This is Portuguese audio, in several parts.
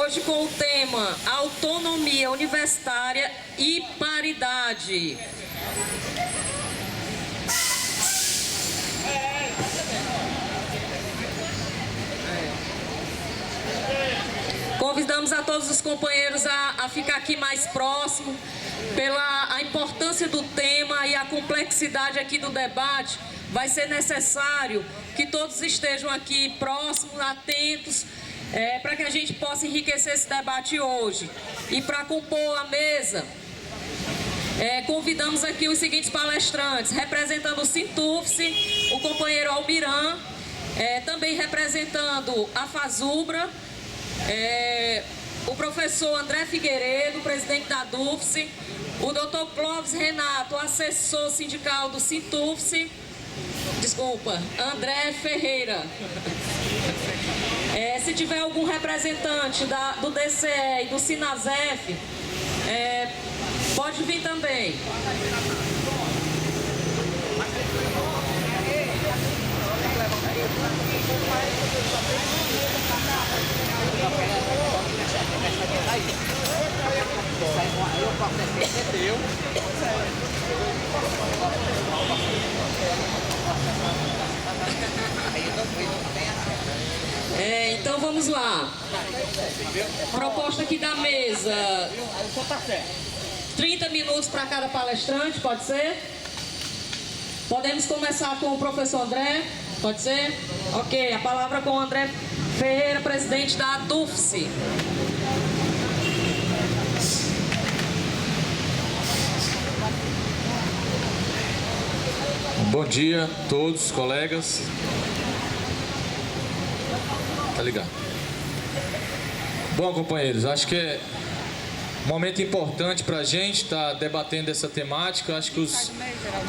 hoje com o tema Autonomia Universitária e Paridade. Convidamos a todos os companheiros a ficar aqui mais próximo, pela a importância do tema e a complexidade aqui do debate. Vai ser necessário que todos estejam aqui próximos, atentos, para que a gente possa enriquecer esse debate hoje. E para compor a mesa, convidamos aqui os seguintes palestrantes, representando o Sintufce, o companheiro Almiran, também representando a FASUBRA, o professor André Figueiredo, presidente da DUFCE, o doutor Clóvis Renato, assessor sindical do Sintufce, André Ferreira. Se tiver algum representante do DCE e do Sinasef, pode vir também. Então vamos lá. Proposta aqui da mesa: 30 minutos para cada palestrante, pode ser? Podemos começar com o professor André? Pode ser? Ok, a palavra com o André Ferreira, presidente da DUFCE. Bom dia a todos, colegas. Tá ligado? Bom, companheiros, acho que é um momento importante para a gente estar debatendo essa temática. Acho que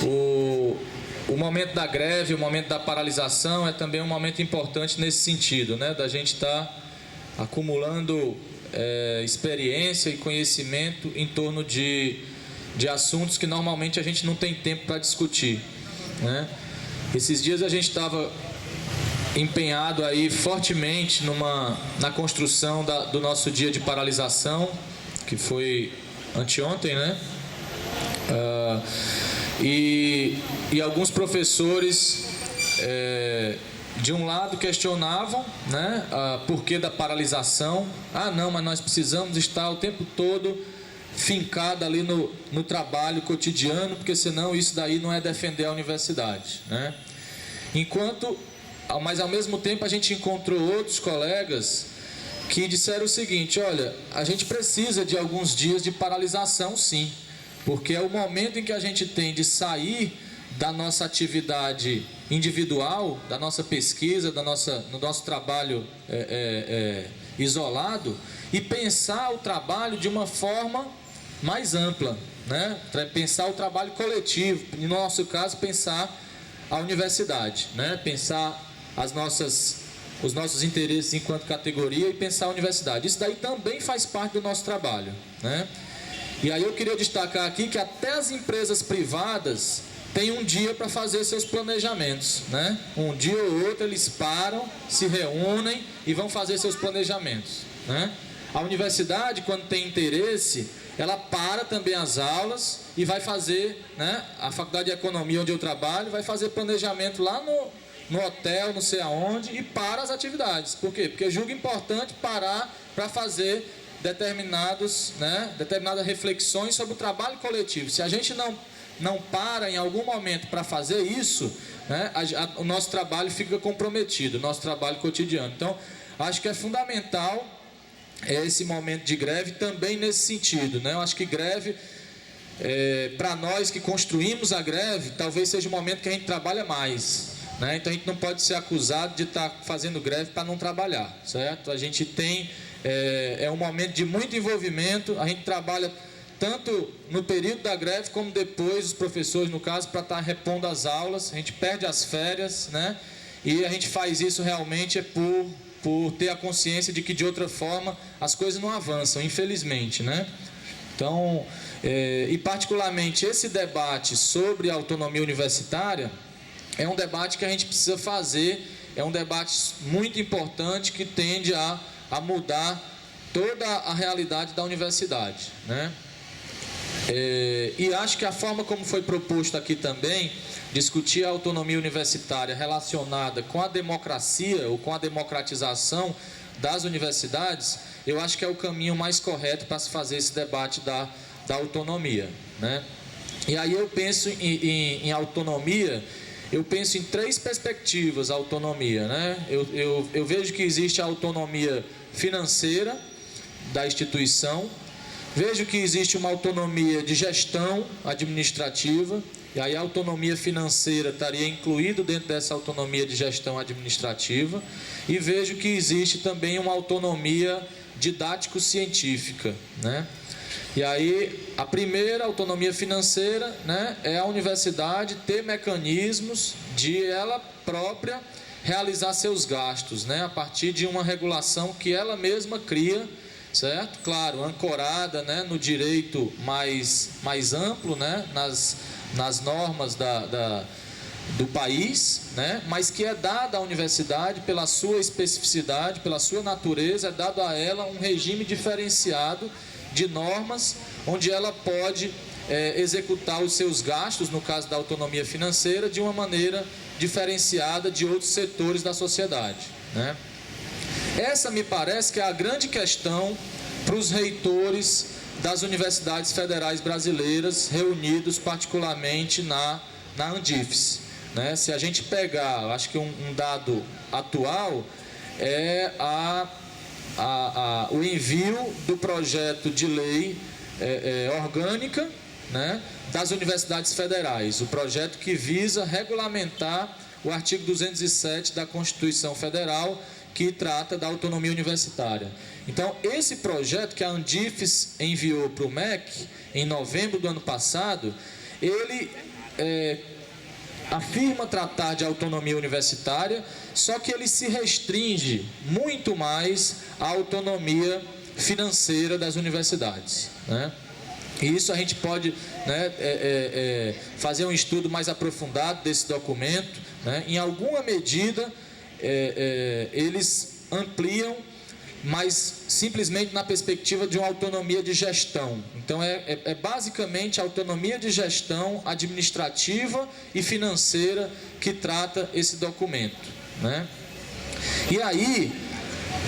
o momento da greve, o momento da paralisação é também um momento importante nesse sentido, né? Da gente estar acumulando experiência e conhecimento em torno de assuntos que normalmente a gente não tem tempo para discutir, né? Esses dias a gente estava empenhado aí fortemente na construção do nosso dia de paralisação, que foi anteontem, né? E alguns professores, de um lado, questionavam, né, porquê da paralisação. Não, mas nós precisamos estar o tempo todo fincado ali no trabalho cotidiano, porque senão isso daí não é defender a universidade, né? Mas ao mesmo tempo a gente encontrou outros colegas que disseram o seguinte: olha, a gente precisa de alguns dias de paralisação, sim, porque é o momento em que a gente tem de sair da nossa atividade individual, da nossa pesquisa, no nosso trabalho isolado, e pensar o trabalho de uma forma mais ampla, né? Pensar o trabalho coletivo, no nosso caso, pensar a universidade, né? Pensar os nossos interesses enquanto categoria e pensar a universidade. Isso daí também faz parte do nosso trabalho, né? E aí eu queria destacar aqui que até as empresas privadas têm um dia para fazer seus planejamentos, né? Um dia ou outro eles param, se reúnem e vão fazer seus planejamentos, né? A universidade, quando tem interesse, ela para também as aulas e vai fazer, né? A Faculdade de Economia, onde eu trabalho, vai fazer planejamento lá no hotel, não sei aonde, e para as atividades. Por quê? Porque julgo importante parar para fazer determinadas reflexões sobre o trabalho coletivo. Se a gente não para em algum momento para fazer isso, né, o nosso trabalho fica comprometido, o nosso trabalho cotidiano. Então, acho que é fundamental esse momento de greve também nesse sentido, né? Eu acho que greve, para nós que construímos a greve, talvez seja o momento que a gente trabalha mais, né? Então a gente não pode ser acusado de estar fazendo greve para não trabalhar, certo? A gente tem um momento de muito envolvimento, a gente trabalha tanto no período da greve como depois, os professores no caso, para estar repondo as aulas. A gente perde as férias, né? E a gente faz isso realmente por ter a consciência de que de outra forma as coisas não avançam, infelizmente, né? Então, e particularmente esse debate sobre a autonomia universitária é um debate que a gente precisa fazer, é um debate muito importante que tende a mudar toda a realidade da universidade, né? E acho que a forma como foi proposto aqui também, discutir a autonomia universitária relacionada com a democracia ou com a democratização das universidades, eu acho que é o caminho mais correto para se fazer esse debate da autonomia, né? E aí eu penso em autonomia, eu penso em 3 perspectivas a autonomia, né? Eu vejo que existe a autonomia financeira da instituição, vejo que existe uma autonomia de gestão administrativa, e aí a autonomia financeira estaria incluído dentro dessa autonomia de gestão administrativa, e vejo que existe também uma autonomia didático-científica, né? E aí, a primeira, autonomia financeira, né, é a universidade ter mecanismos de ela própria realizar seus gastos, né, a partir de uma regulação que ela mesma cria, certo? Claro, ancorada, né, no direito mais amplo, né, nas normas do país, né, mas que é dada à universidade pela sua especificidade, pela sua natureza, é dado a ela um regime diferenciado de normas, onde ela pode executar os seus gastos, no caso da autonomia financeira, de uma maneira diferenciada de outros setores da sociedade, né? Essa me parece que é a grande questão para os reitores das universidades federais brasileiras, reunidos particularmente na Andifes, né? Se a gente pegar, acho que um dado atual é o envio do projeto de lei orgânica, né, das universidades federais, o projeto que visa regulamentar o artigo 207 da Constituição Federal, que trata da autonomia universitária. Então, esse projeto que a Andifes enviou para o MEC em novembro do ano passado, ele afirma tratar de autonomia universitária, só que ele se restringe muito mais à autonomia financeira das universidades, né? E isso a gente pode, né, fazer um estudo mais aprofundado desse documento, né? Em alguma medida, eles ampliam, mas simplesmente na perspectiva de uma autonomia de gestão. Então, basicamente a autonomia de gestão administrativa e financeira que trata esse documento, né? E aí,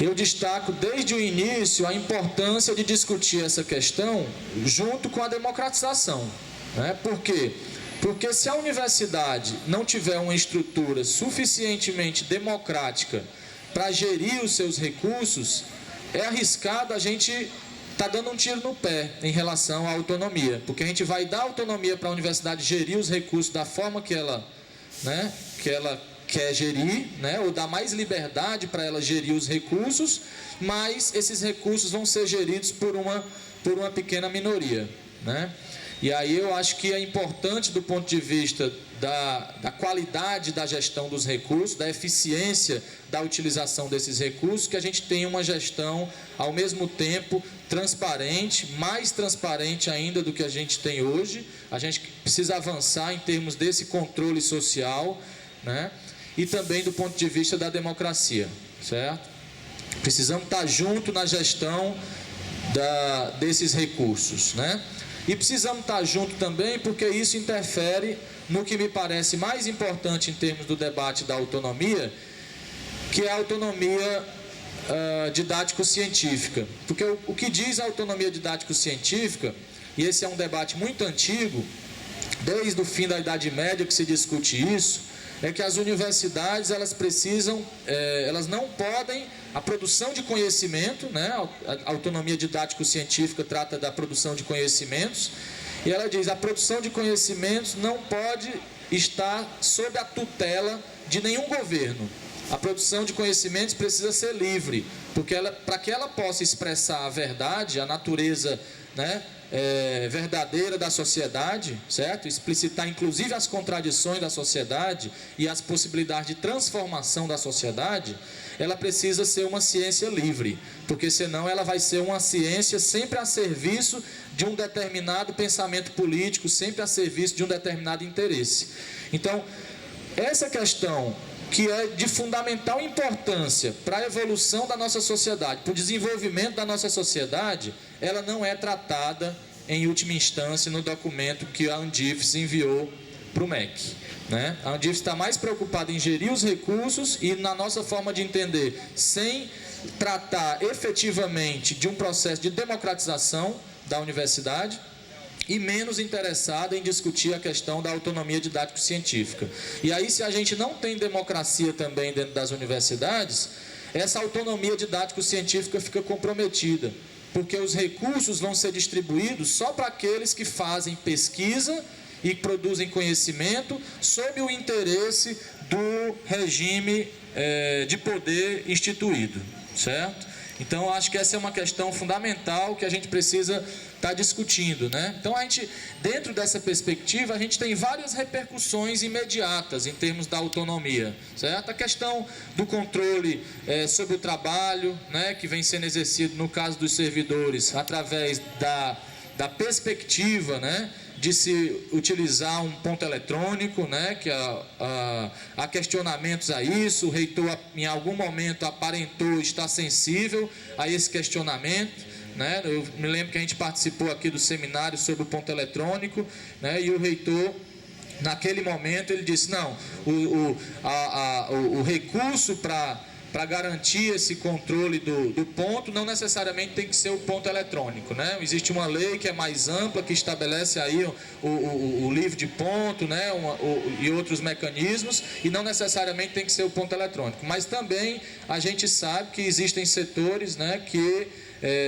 eu destaco desde o início a importância de discutir essa questão junto com a democratização, né? Por quê? Porque se a universidade não tiver uma estrutura suficientemente democrática para gerir os seus recursos, é arriscado a gente estar dando um tiro no pé em relação à autonomia, porque a gente vai dar autonomia para a universidade gerir os recursos da forma que ela, né, quer gerir, né, ou dar mais liberdade para ela gerir os recursos, mas esses recursos vão ser geridos por uma pequena minoria, né? E aí eu acho que é importante do ponto de vista da qualidade da gestão dos recursos, da eficiência da utilização desses recursos, que a gente tenha uma gestão, ao mesmo tempo, transparente, mais transparente ainda do que a gente tem hoje. A gente precisa avançar em termos desse controle social, né? E também do ponto de vista da democracia, certo? Precisamos estar junto na gestão desses recursos, né? E precisamos estar junto também porque isso interfere no que me parece mais importante em termos do debate da autonomia, que é a autonomia didático-científica. Porque o que diz a autonomia didático-científica, e esse é um debate muito antigo, desde o fim da Idade Média que se discute isso, é que as universidades, elas precisam, elas não podem, a produção de conhecimento, né, a autonomia didático-científica trata da produção de conhecimentos, e ela diz, a produção de conhecimentos não pode estar sob a tutela de nenhum governo. A produção de conhecimentos precisa ser livre, porque para que ela possa expressar a verdade, a natureza, né, verdadeira da sociedade, certo? Explicitar inclusive as contradições da sociedade e as possibilidades de transformação da sociedade, ela precisa ser uma ciência livre, porque senão ela vai ser uma ciência sempre a serviço de um determinado pensamento político, sempre a serviço de um determinado interesse. Então, essa questão que é de fundamental importância para a evolução da nossa sociedade, para o desenvolvimento da nossa sociedade, ela não é tratada em última instância no documento que a Andifes enviou para o MEC. Né? A Andifes está mais preocupada em gerir os recursos e, na nossa forma de entender, sem tratar efetivamente de um processo de democratização da universidade, e menos interessada em discutir a questão da autonomia didático-científica. E aí, se a gente não tem democracia também dentro das universidades, essa autonomia didático-científica fica comprometida, porque os recursos vão ser distribuídos só para aqueles que fazem pesquisa e produzem conhecimento sob o interesse do regime de poder instituído, certo? Então, acho que essa é uma questão fundamental que a gente precisa estar discutindo, né? Então, dentro dessa perspectiva, a gente tem várias repercussões imediatas em termos da autonomia, certo? A questão do controle sobre o trabalho, né, que vem sendo exercido no caso dos servidores, através da perspectiva, né, de se utilizar um ponto eletrônico, né, que há questionamentos a isso. O reitor, em algum momento, aparentou estar sensível a esse questionamento, né? Eu me lembro que a gente participou aqui do seminário sobre o ponto eletrônico, né, e o reitor, naquele momento, ele disse, não, o recurso para garantir esse controle do ponto, não necessariamente tem que ser o ponto eletrônico, né? Existe uma lei que é mais ampla, que estabelece aí o livro de ponto, né? E outros mecanismos, e não necessariamente tem que ser o ponto eletrônico. Mas também a gente sabe que existem setores, né, que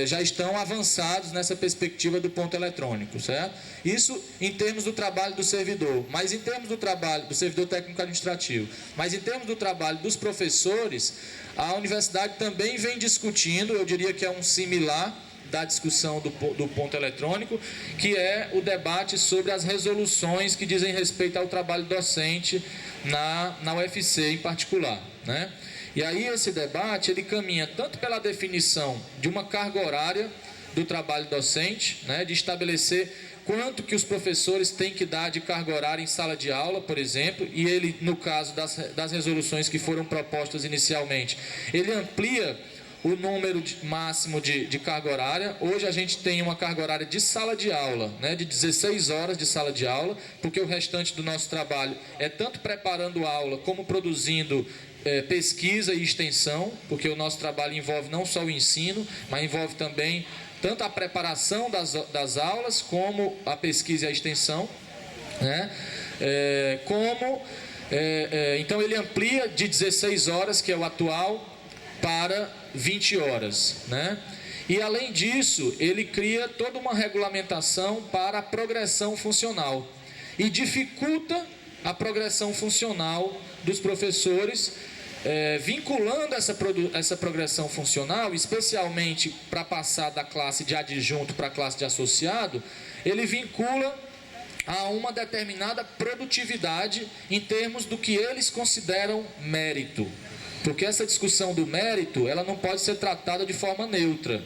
já estão avançados nessa perspectiva do ponto eletrônico, certo? Isso em termos do trabalho do servidor, mas em termos do trabalho do servidor técnico administrativo, mas em termos do trabalho dos professores, a universidade também vem discutindo, eu diria que é um similar da discussão do ponto eletrônico, que é o debate sobre as resoluções que dizem respeito ao trabalho docente na UFC em particular, né? E aí esse debate, ele caminha tanto pela definição de uma carga horária do trabalho docente, né, de estabelecer quanto que os professores têm que dar de carga horária em sala de aula, por exemplo, e ele, no caso das resoluções que foram propostas inicialmente, ele amplia o número máximo de carga horária. Hoje a gente tem uma carga horária de sala de aula, né, de 16 horas de sala de aula, porque o restante do nosso trabalho é tanto preparando aula como produzindo pesquisa e extensão, porque o nosso trabalho envolve não só o ensino, mas envolve também tanto a preparação das aulas, como a pesquisa e a extensão, né? Então ele amplia de 16 horas, que é o atual, para 20 horas, né? E além disso, ele cria toda uma regulamentação para a progressão funcional e dificulta a progressão funcional dos professores, vinculando essa progressão funcional, especialmente para passar da classe de adjunto para a classe de associado. Ele vincula a uma determinada produtividade em termos do que eles consideram mérito, porque essa discussão do mérito, ela não pode ser tratada de forma neutra.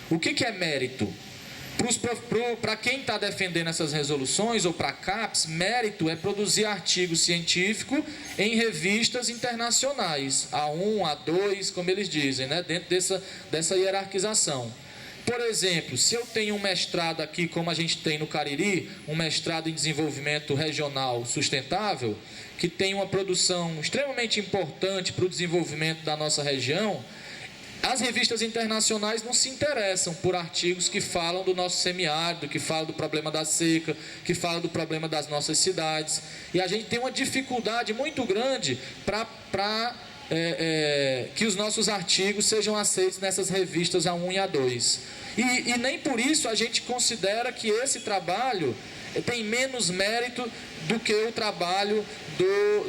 O que é mérito? Para quem está defendendo essas resoluções, ou para a CAPES, mérito é produzir artigo científico em revistas internacionais, A1, A2, como eles dizem, né? Dentro dessa hierarquização. Por exemplo, se eu tenho um mestrado aqui, como a gente tem no Cariri, um mestrado em desenvolvimento regional sustentável, que tem uma produção extremamente importante para o desenvolvimento da nossa região, as revistas internacionais não se interessam por artigos que falam do nosso semiárido, que falam do problema da seca, que falam do problema das nossas cidades. E a gente tem uma dificuldade muito grande para que os nossos artigos sejam aceitos nessas revistas A1 e A2. E nem por isso a gente considera que esse trabalho tem menos mérito do que o trabalho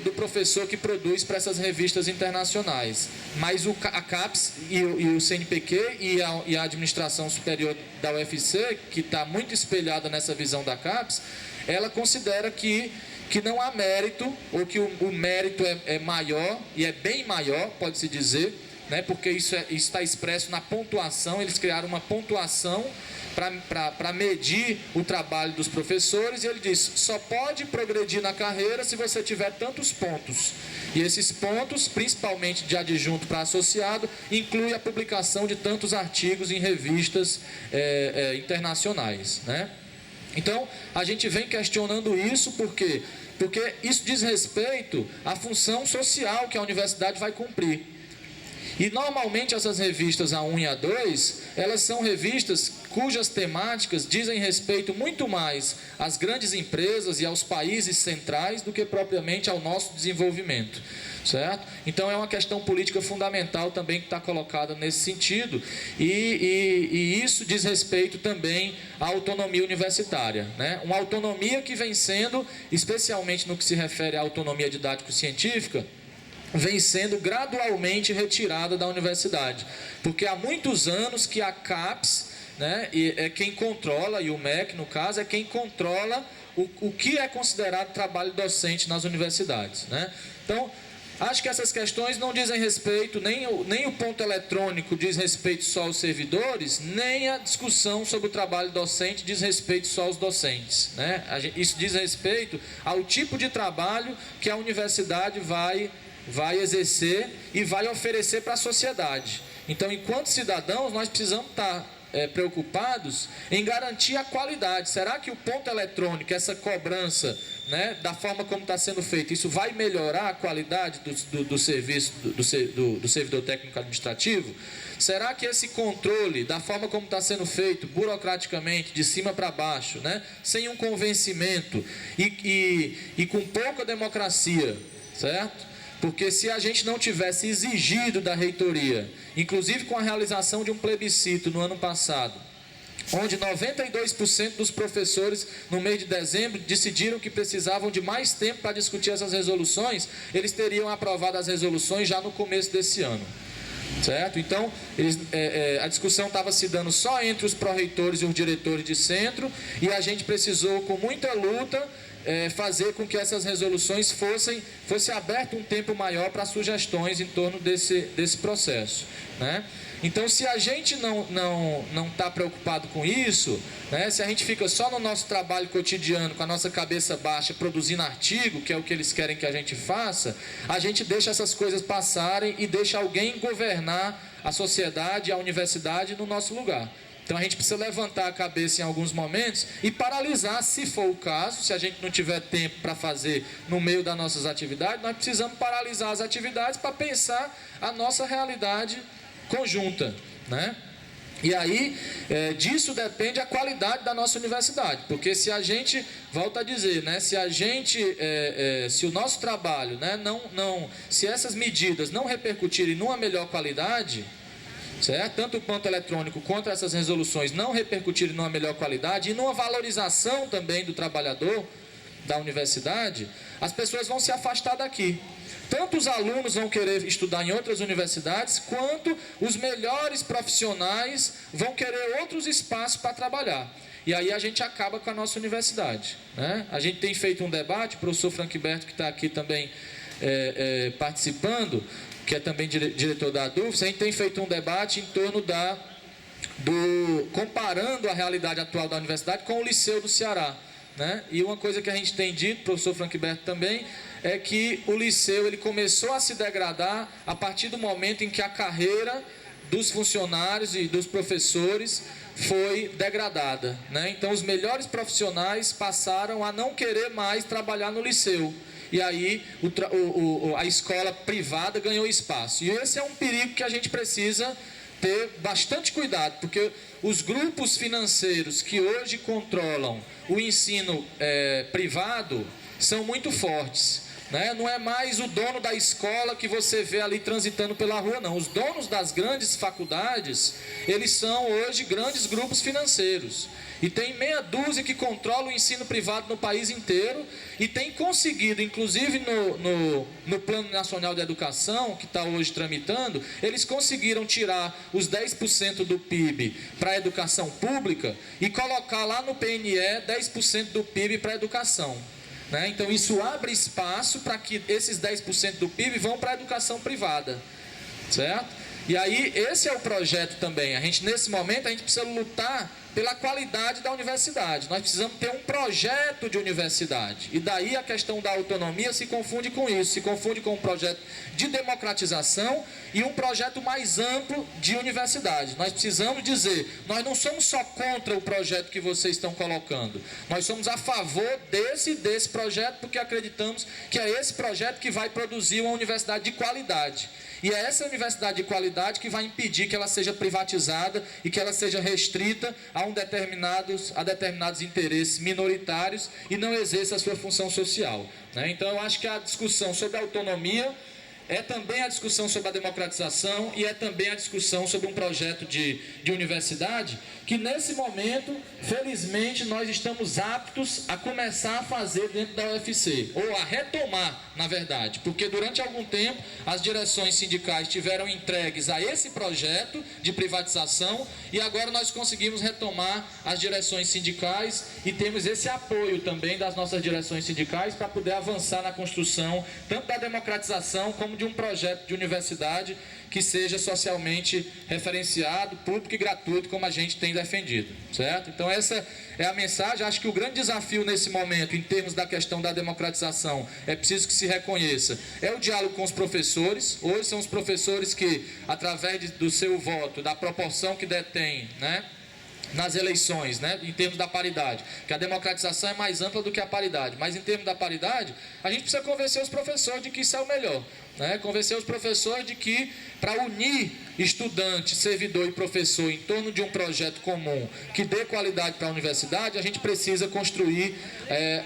do professor que produz para essas revistas internacionais. Mas a CAPES e o CNPq e a administração superior da UFC, que está muito espelhada nessa visão da CAPES, ela considera que não há mérito, ou que o mérito é maior, e é bem maior, pode-se dizer, né, porque isso está expresso na pontuação. Eles criaram uma pontuação para medir o trabalho dos professores, e ele diz: só pode progredir na carreira se você tiver tantos pontos. E esses pontos, principalmente de adjunto para associado, inclui a publicação de tantos artigos em revistas internacionais, né? Então, a gente vem questionando isso porque isso diz respeito à função social que a universidade vai cumprir. E normalmente essas revistas A1 e A2, elas são revistas cujas temáticas dizem respeito muito mais às grandes empresas e aos países centrais do que propriamente ao nosso desenvolvimento, certo? Então é uma questão política fundamental também que está colocada nesse sentido, e isso diz respeito também à autonomia universitária, né? Uma autonomia que vem sendo, especialmente no que se refere à autonomia didático-científica, vem sendo gradualmente retirada da universidade, porque há muitos anos que a CAPES, né, é quem controla, e o MEC, no caso, é quem controla o que é considerado trabalho docente nas universidades, né? Então, acho que essas questões não dizem respeito, nem o ponto eletrônico diz respeito só aos servidores, nem a discussão sobre o trabalho docente diz respeito só aos docentes, né? Isso diz respeito ao tipo de trabalho que a universidade vai exercer e vai oferecer para a sociedade. Então, enquanto cidadãos, nós precisamos estar preocupados em garantir a qualidade. Será que o ponto eletrônico, essa cobrança, né, da forma como está sendo feito, isso vai melhorar a qualidade do serviço do servidor técnico administrativo? Será que esse controle, da forma como está sendo feito, burocraticamente, de cima para baixo, né, sem um convencimento e com pouca democracia, certo? Porque se a gente não tivesse exigido da reitoria, inclusive com a realização de um plebiscito no ano passado, onde 92% dos professores, no mês de dezembro, decidiram que precisavam de mais tempo para discutir essas resoluções, eles teriam aprovado as resoluções já no começo desse ano, certo? Então, a discussão estava se dando só entre os pró-reitores e os diretores de centro, e a gente precisou, com muita luta, fazer com que essas resoluções fosse aberto um tempo maior para sugestões em torno desse processo, né? Então, se a gente não está preocupado com isso, né, se a gente fica só no nosso trabalho cotidiano, com a nossa cabeça baixa, produzindo artigo, que é o que eles querem que a gente faça, a gente deixa essas coisas passarem e deixa alguém governar a sociedade e a universidade no nosso lugar. Então a gente precisa levantar a cabeça em alguns momentos e paralisar, se for o caso. Se a gente não tiver tempo para fazer no meio das nossas atividades, nós precisamos paralisar as atividades para pensar a nossa realidade conjunta, né? E aí, disso depende a qualidade da nossa universidade, porque se a gente, volto a dizer, né, se o nosso trabalho, né, se essas medidas não repercutirem numa melhor qualidade, certo? Tanto o ponto eletrônico quanto essas resoluções não repercutirem numa melhor qualidade e numa valorização também do trabalhador da universidade, as pessoas vão se afastar daqui. Tanto os alunos vão querer estudar em outras universidades, quanto os melhores profissionais vão querer outros espaços para trabalhar. E aí a gente acaba com a nossa universidade, né? A gente tem feito um debate, o professor Franqueberto, que está aqui também participando, que é também diretor da ADUFES, a gente tem feito um debate em torno comparando a realidade atual da universidade com o Liceu do Ceará, né? E uma coisa que a gente tem dito, professor Franqueberto também, é que o Liceu ele começou a se degradar a partir do momento em que a carreira dos funcionários e dos professores foi degradada, né? Então os melhores profissionais passaram a não querer mais trabalhar no Liceu. E aí a escola privada ganhou espaço. E esse é um perigo que a gente precisa ter bastante cuidado, porque os grupos financeiros que hoje controlam o ensino privado são muito fortes, né? Não é mais o dono da escola que você vê ali transitando pela rua, não. Os donos das grandes faculdades, eles são hoje grandes grupos financeiros. E tem meia dúzia que controla o ensino privado no país inteiro e tem conseguido, inclusive no Plano Nacional de Educação, que está hoje tramitando, eles conseguiram tirar os 10% do PIB para a educação pública e colocar lá no PNE 10% do PIB para a educação, né? Então isso abre espaço para que esses 10% do PIB vão para a educação privada, certo? E aí, esse é o projeto também. Nesse momento, a gente precisa lutar pela qualidade da universidade. Nós precisamos ter um projeto de universidade. E daí a questão da autonomia se confunde com isso, se confunde com um projeto de democratização e um projeto mais amplo de universidade. Nós precisamos dizer, nós não somos só contra o projeto que vocês estão colocando, nós somos a favor desse projeto, porque acreditamos que é esse projeto que vai produzir uma universidade de qualidade. E é essa universidade de qualidade que vai impedir que ela seja privatizada e que ela seja restrita a determinados interesses minoritários e não exerça a sua função social, né? Então, eu acho que a discussão sobre a autonomia é também a discussão sobre a democratização e é também a discussão sobre um projeto de universidade que, nesse momento, felizmente, nós estamos aptos a começar a fazer dentro da UFC, ou a retomar, na verdade, porque durante algum tempo as direções sindicais tiveram entregues a esse projeto de privatização e agora nós conseguimos retomar as direções sindicais e temos esse apoio também das nossas direções sindicais para poder avançar na construção tanto da democratização como de um projeto de universidade que seja socialmente referenciado, público e gratuito, como a gente tem defendido, certo? Então essa é a mensagem. Acho que o grande desafio nesse momento, em termos da questão da democratização, é preciso que se reconheça, é o diálogo com os professores. Hoje são os professores que, através do seu voto, da proporção que detém, né, nas eleições, né, em termos da paridade, que a democratização é mais ampla do que a paridade, mas em termos da paridade, a gente precisa convencer os professores de que isso é o melhor, né, convencer os professores de que, para unir estudante, servidor e professor em torno de um projeto comum que dê qualidade para a universidade, a gente precisa construir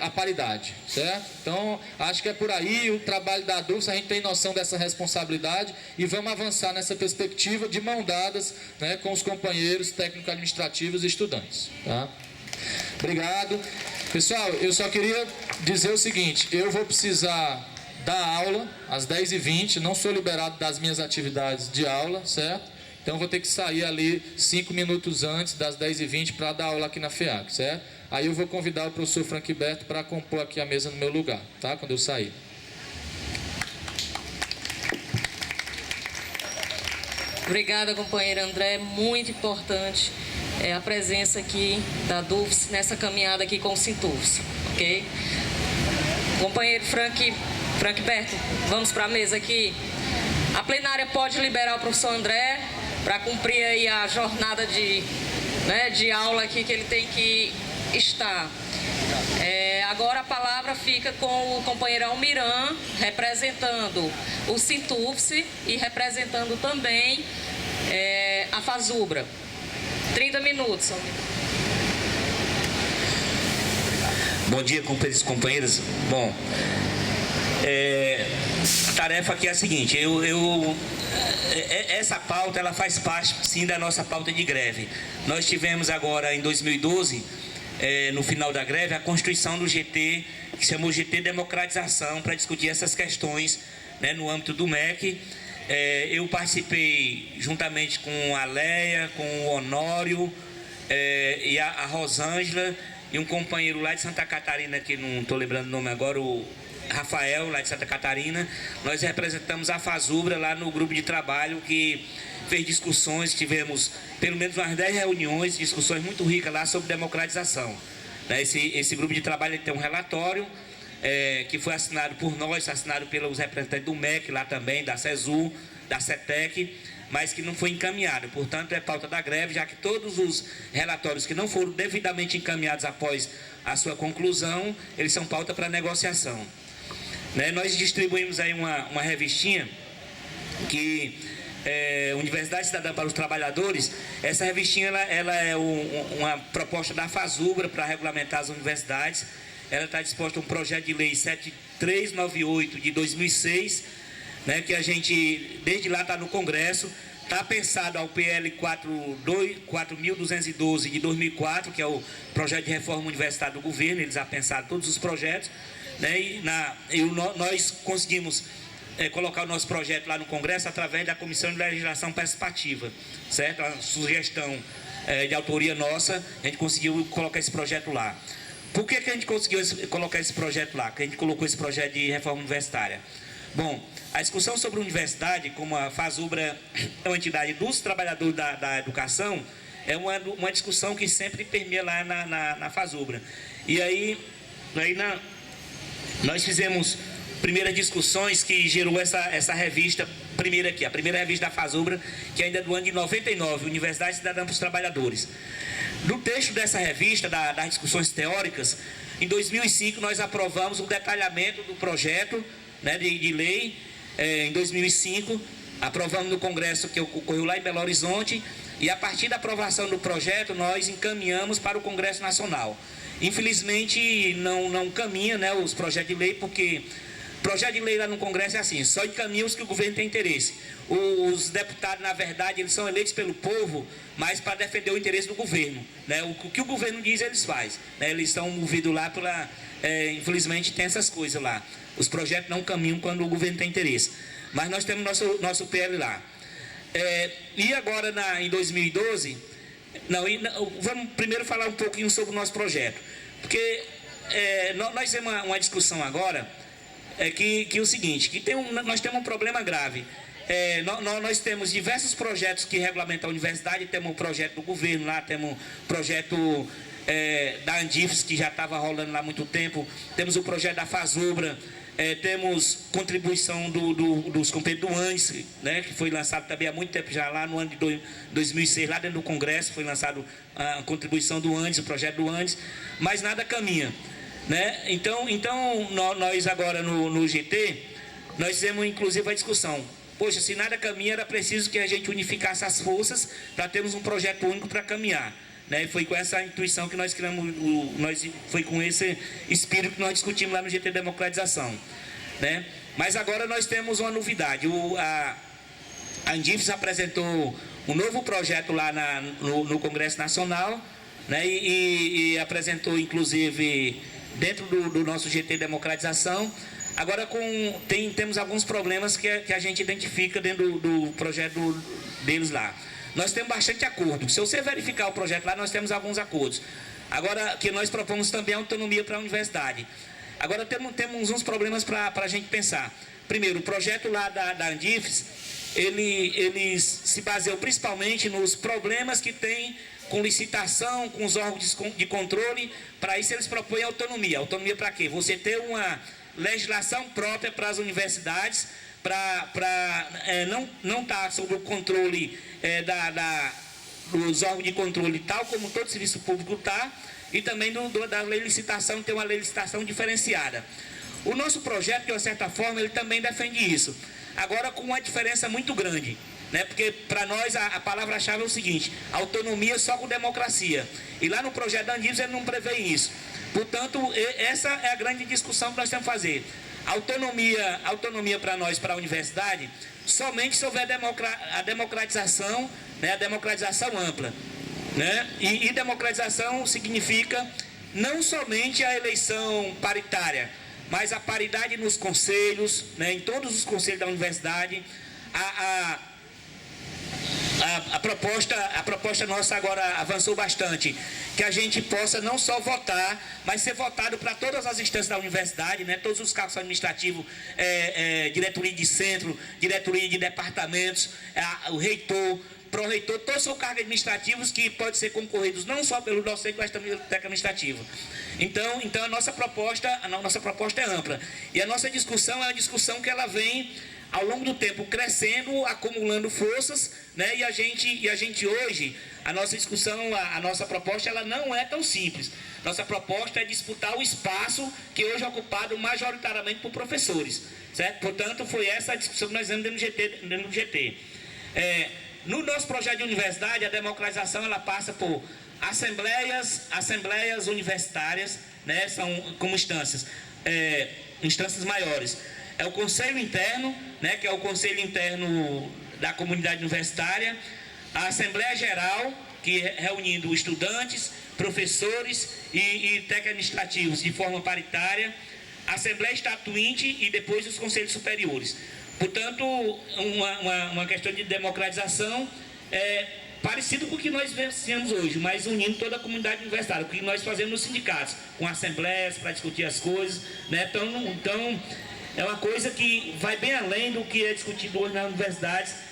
a paridade, certo? Então, acho que é por aí o trabalho da ADUFS, a gente tem noção dessa responsabilidade e vamos avançar nessa perspectiva de mão dadas, né, com os companheiros técnico-administrativos e estudantes, tá? Obrigado. Pessoal, eu só queria dizer o seguinte, eu vou precisar dar aula às 10h20, não sou liberado das minhas atividades de aula, certo? Então vou ter que sair ali 5 minutos antes das 10h20 para dar aula aqui na FEAC, certo? Aí eu vou convidar o professor Franquiberto para compor aqui a mesa no meu lugar, tá? Quando eu sair. Obrigada, companheiro André, muito importante a presença aqui da DUFS nessa caminhada aqui com o Sintufs, ok? Companheiro Franquiberto, vamos para a mesa aqui. A plenária pode liberar o professor André para cumprir aí a jornada de aula aqui que ele tem que estar. Agora a palavra fica com o companheiro Almiran, representando o Sintufs e representando também a FASUBRA. 30 minutos, Almiran. Bom dia, companheiros e companheiras. Bom, a tarefa aqui é a seguinte, essa pauta ela faz parte sim da nossa pauta de greve. Nós tivemos agora em 2012, no final da greve, a constituição do GT, que se chamou GT Democratização, para discutir essas questões, né, no âmbito do MEC. Eu participei juntamente com a Leia, com o Honório e a Rosângela e um companheiro lá de Santa Catarina, que não estou lembrando o nome agora, o Rafael, lá de Santa Catarina. Nós representamos a FASUBRA lá no grupo de trabalho que fez discussões, tivemos pelo menos umas 10 reuniões, discussões muito ricas lá sobre democratização. Esse grupo de trabalho tem um relatório que foi assinado por nós, assinado pelos representantes do MEC lá também, da CESU, da CETEC, mas que não foi encaminhado. Portanto, é pauta da greve, já que todos os relatórios que não foram devidamente encaminhados após a sua conclusão, eles são pauta para negociação. Nós distribuímos aí uma revistinha que Universidade Cidadã para os Trabalhadores. Essa revistinha ela é uma proposta da FASUBRA para regulamentar as universidades. Ela está disposta a um projeto de lei 7398 de 2006, né, que a gente, desde lá, está no Congresso. Está pensado ao PL 4.212 de 2004, que é o projeto de reforma universitária do governo. Eles já pensaram todos os projetos, né, nós conseguimos colocar o nosso projeto lá no Congresso através da Comissão de Legislação Participativa, certo? A sugestão de autoria nossa, a gente conseguiu colocar esse projeto lá. Por que a gente conseguiu colocar esse projeto lá? Que a gente colocou esse projeto de reforma universitária? Bom, a discussão sobre a universidade, como a FASUBRA é uma entidade dos trabalhadores da educação, é uma discussão que sempre permeia lá na FASUBRA. E aí nós fizemos primeiras discussões que gerou essa revista, a primeira revista da FASUBRA, que ainda é do ano de 99, Universidade Cidadã para os Trabalhadores. No texto dessa revista, das discussões teóricas, em 2005 nós aprovamos o detalhamento do projeto, né, de lei. Em 2005, aprovamos no Congresso que ocorreu lá em Belo Horizonte, e a partir da aprovação do projeto, nós encaminhamos para o Congresso Nacional. Infelizmente, não caminha, né, os projetos de lei, porque projeto de lei lá no Congresso é assim, só encaminha os que o governo tem interesse. Os deputados, na verdade, eles são eleitos pelo povo, mas para defender o interesse do governo, né? O que o governo diz, eles fazem, né? Eles estão movidos lá infelizmente tem essas coisas lá. Os projetos não caminham quando o governo tem interesse. Mas nós temos nosso PL lá. E agora, em 2012... vamos primeiro falar um pouquinho sobre o nosso projeto. Porque nós temos uma discussão agora, que é o seguinte, nós temos um problema grave. Nós temos diversos projetos que regulamentam a universidade, temos um projeto do governo lá, temos um projeto da Andifes, que já estava rolando lá há muito tempo, temos o projeto da FASUBRA, temos contribuição dos companheiros do ANDES, né, que foi lançado também há muito tempo, já lá no ano de 2006, lá dentro do Congresso, foi lançado a contribuição do ANDES, o projeto do ANDES, mas nada caminha, né? Então nós agora no GT, nós fizemos inclusive a discussão. Poxa, se nada caminha, era preciso que a gente unificasse as forças para termos um projeto único para caminhar. Né? Foi com essa intuição que nós criamos, foi com esse espírito que nós discutimos lá no GT Democratização. Né? Mas agora nós temos uma novidade. A Andifes apresentou um novo projeto lá no Congresso Nacional, né? E apresentou, inclusive, dentro do nosso GT Democratização. Agora temos alguns problemas que a gente identifica dentro do projeto deles lá. Nós temos bastante acordo. Se você verificar o projeto lá, nós temos alguns acordos. Agora, que nós propomos também autonomia para a universidade. Agora, temos uns problemas para a gente pensar. Primeiro, o projeto lá da Andifes, eles se baseiam principalmente nos problemas que tem com licitação, com os órgãos de controle. Para isso, eles propõem autonomia. Autonomia para quê? Você ter uma legislação própria para as universidades, para não estar sob o controle dos órgãos de controle, tal como todo serviço público está, e também da lei de licitação, ter uma lei de licitação diferenciada. O nosso projeto, de uma certa forma, ele também defende isso. Agora, com uma diferença muito grande, né? Porque para nós a palavra-chave é o seguinte: autonomia só com democracia. E lá no projeto da Andifes ele não prevê isso. Portanto, essa é a grande discussão que nós temos que fazer. Autonomia para nós, para a universidade, somente se houver a democratização, né, a democratização ampla. Né? E democratização significa não somente a eleição paritária, mas a paridade nos conselhos, né, em todos os conselhos da universidade. A proposta nossa agora avançou bastante, que a gente possa não só votar, mas ser votado para todas as instâncias da universidade, né? Todos os cargos administrativos, diretoria de centro, diretoria de departamentos, o reitor, pró-reitor, todos são cargos administrativos que podem ser concorridos não só pelo docente, mas também pelo técnico administrativo. Então a nossa proposta é ampla. E a nossa discussão é uma discussão que ela vem ao longo do tempo crescendo, acumulando forças, né? E a gente hoje, a nossa discussão, a nossa proposta, ela não é tão simples. Nossa proposta é disputar o espaço que hoje é ocupado majoritariamente por professores, certo? Portanto, foi essa a discussão que nós temos dentro do GT. No nosso projeto de universidade, a democratização ela passa por assembleias universitárias, né? São como instâncias maiores. É o conselho interno, né, que é o conselho interno da comunidade universitária, a Assembleia Geral, que reunindo estudantes, professores e técnicos administrativos de forma paritária, a Assembleia Estatuinte e depois os conselhos superiores. Portanto, uma questão de democratização parecido com o que nós vencemos hoje, mas unindo toda a comunidade universitária, o que nós fazemos nos sindicatos, com assembleias para discutir as coisas, né? Então é uma coisa que vai bem além do que é discutido hoje nas universidades